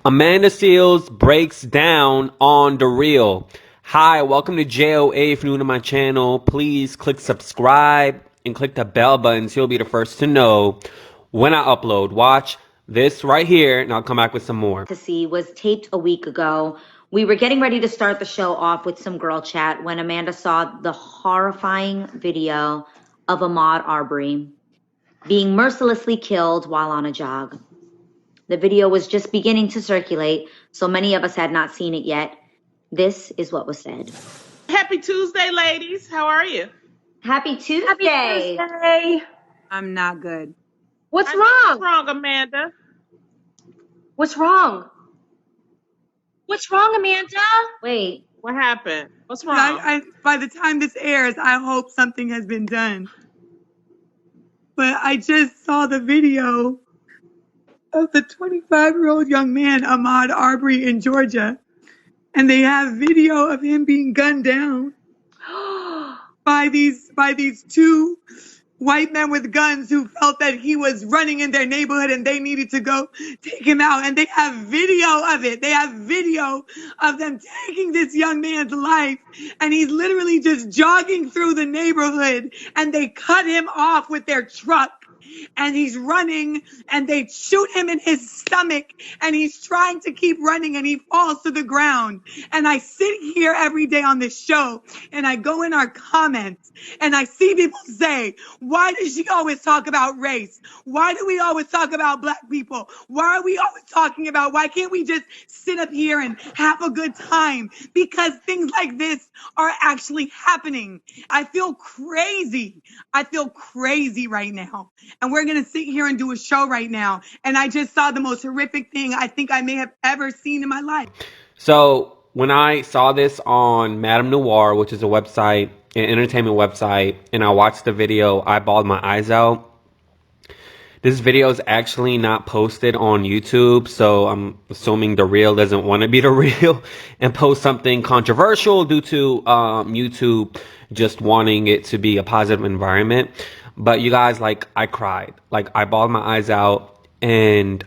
Amanda Seals breaks down on the real. Hi, welcome to D0WN. If you're new to my channel, please click subscribe and click the bell button so you'll be the first to know when I upload. Watch this right here and I'll come back with some more. Was taped a week ago. We were getting ready to start the show off with some girl chat when Amanda saw the horrifying video of Ahmaud Arbery being mercilessly killed while on a jog. The video was just beginning to circulate, so many of us had not seen it yet. This is what was said. Happy Tuesday, ladies. How are you? Happy Tuesday. Happy Tuesday. I'm not good. What's What's wrong? wrong, Amanda? What's wrong? What's wrong, Amanda? Wait. What happened? What's wrong? By the time this airs, I hope something has been done. But I just saw the video of the 25-year-old young man, Ahmaud Arbery, in Georgia. And they have video of him being gunned down by these two white men with guns who felt that he was running in their neighborhood and they needed to go take him out. And they have video of it. They have video of them taking this young man's life. And he's literally just jogging through the neighborhood and they cut him off with their truck. And he's running and they shoot him in his stomach and he's trying to keep running and he falls to the ground. And I sit here every day on this show and I go in our comments and I see people say, why does she always talk about race? Why do we always talk about black people? Why are we always talking about, why can't we just sit up here and have a good time? Because things like this are actually happening. I feel crazy. I feel crazy right now. And we're going to sit here and do a show right now. And I just saw the most horrific thing I think I may have ever seen in my life. So when I saw this on Madame Noir, which is a website, an entertainment website, and I watched the video, I bawled my eyes out. This video is actually not posted on YouTube, so I'm assuming The Real doesn't want to be The Real and post something controversial due to YouTube just wanting it to be a positive environment. But you guys, like, I cried. Like, I bawled my eyes out, and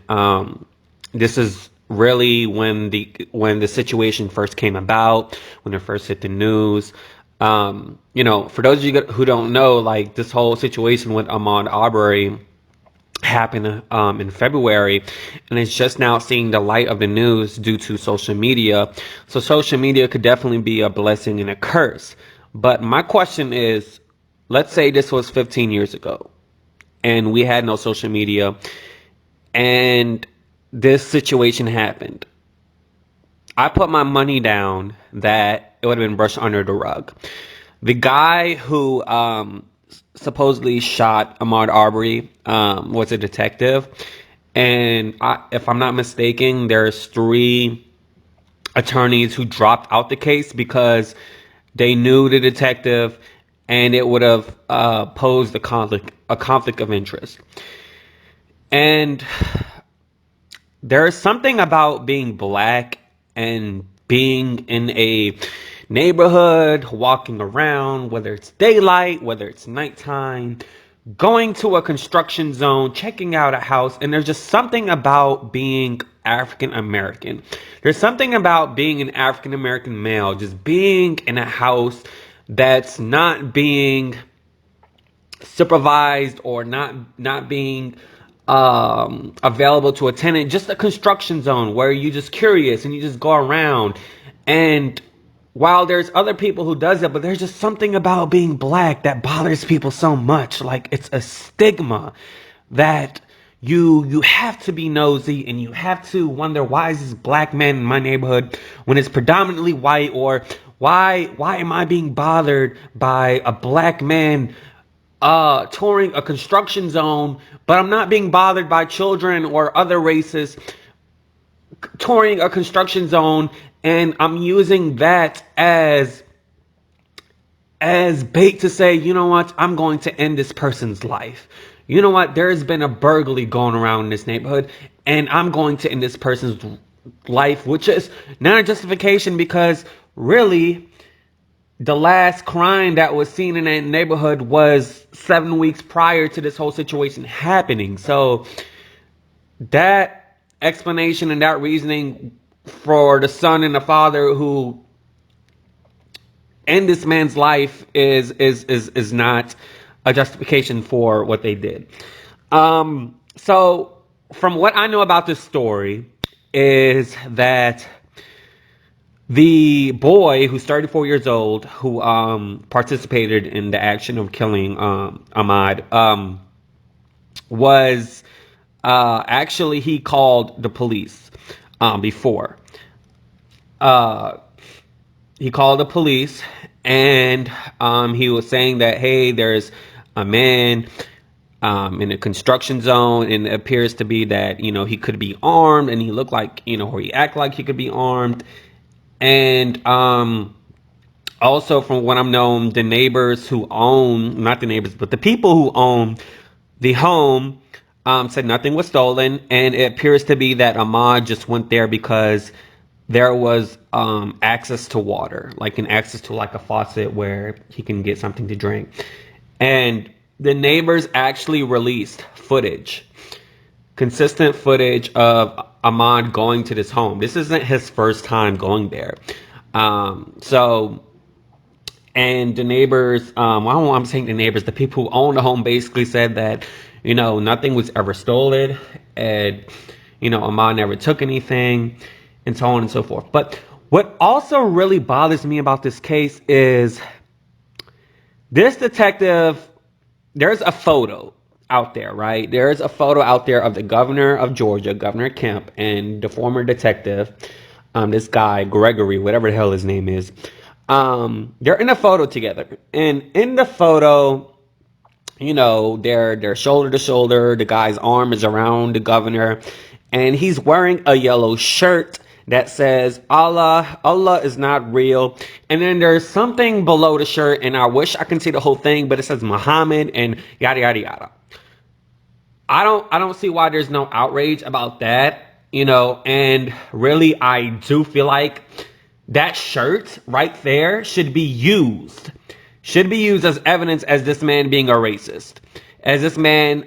this is really when the situation first came about, when it first hit the news. You know, for those of you who don't know, like, this whole situation with Ahmaud Arbery happened in February, and it's just now seeing the light of the news due to social media. So social media could definitely be a blessing and a curse. But my question is, let's say this was 15 years ago and we had no social media and this situation happened. I put my money down that it would have been brushed under the rug. The guy who supposedly shot Ahmaud Arbery was a detective, and if I'm not mistaken, there's 3 attorneys who dropped out the case because they knew the detective and it would have posed a conflict of interest. And there is something about being black and being in a neighborhood, walking around, whether it's daylight, whether it's nighttime, going to a construction zone, checking out a house, and there's just something about being African American. There's something about being an African American male, just being in a house that's not being supervised or not being available to a tenant, just a construction zone where you're just curious and you just go around. And while there's other people who does it, but there's just something about being black that bothers people so much. Like, it's a stigma that you have to be nosy and you have to wonder, why is this black man in my neighborhood when it's predominantly white? Or why am I being bothered by a black man touring a construction zone, but I'm not being bothered by children or other races touring a construction zone, and I'm using that as bait to say, you know what, I'm going to end this person's life. You know what, there's been a burglary going around in this neighborhood, and I'm going to end this person's life, which is not a justification, because really, the last crime that was seen in that neighborhood was 7 weeks prior to this whole situation happening. So that explanation and that reasoning for the son and the father who end this man's life is not a justification for what they did. So from what I know about this story is that the boy who's 34 years old who participated in the action of killing Ahmad was actually he called the police before. He called the police and he was saying that, hey, there's a man in a construction zone, and it appears to be that, you know, he could be armed, and he looked like, you know, or he act like he could be armed. And also from what I'm known, the neighbors who own, not the neighbors, but the people who own the home said nothing was stolen, and it appears to be that Ahmad just went there because there was access to water, like an access to like a faucet where he can get something to drink. And the neighbors actually released footage, consistent footage of Ahmad going to this home. This isn't his first time going there. And the neighbors, I'm saying the neighbors, the people who own the home basically said that, you know, nothing was ever stolen, and, you know, Ahmad never took anything, and so on and so forth. But what also really bothers me about this case is this detective, there's a photo out there, right? There's a photo out there of the governor of Georgia, Governor Kemp, and the former detective, this guy, Gregory, whatever the hell his name is. They're in a photo together. And in the photo, you know, they're shoulder to shoulder. The guy's arm is around the governor, and he's wearing a yellow shirt that says Allah is not real. And then there's something below the shirt, and I wish I can see the whole thing, but it says Muhammad and yada yada yada. I don't see why there's no outrage about that, you know. And really, I do feel like that shirt right there should be used as evidence as this man being a racist, as this man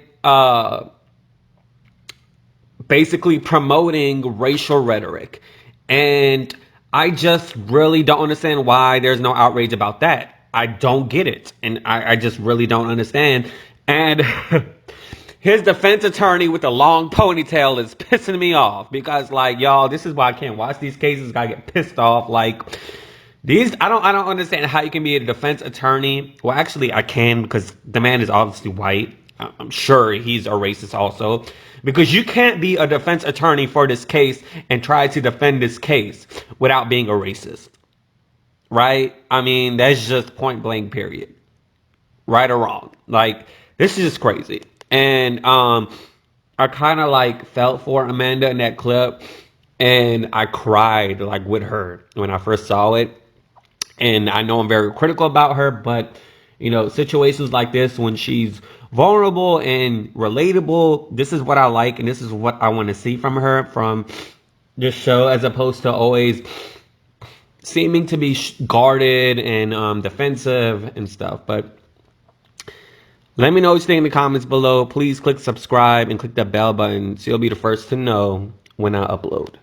basically promoting racial rhetoric. And I just really don't understand why there's no outrage about that. I don't get it, and I just really don't understand. And his defense attorney with the long ponytail is pissing me off, because, like, y'all, this is why I can't watch these cases. I get pissed off. Like, these, I don't understand how you can be a defense attorney. Well, actually, I can, because the man is obviously white. I'm sure he's a racist also, because you can't be a defense attorney for this case and try to defend this case without being a racist, right? I mean, that's just point blank, period. Right or wrong. Like, this is just crazy. And I kind of like felt for Amanda in that clip, and I cried like with her when I first saw it. And I know I'm very critical about her, but, you know, situations like this, when she's vulnerable and relatable, this is what I like, and this is what I want to see from her, from this show, as opposed to always seeming to be guarded and defensive and stuff. But let me know what you think in the comments below. Please click subscribe and click that bell button so you'll be the first to know when I upload.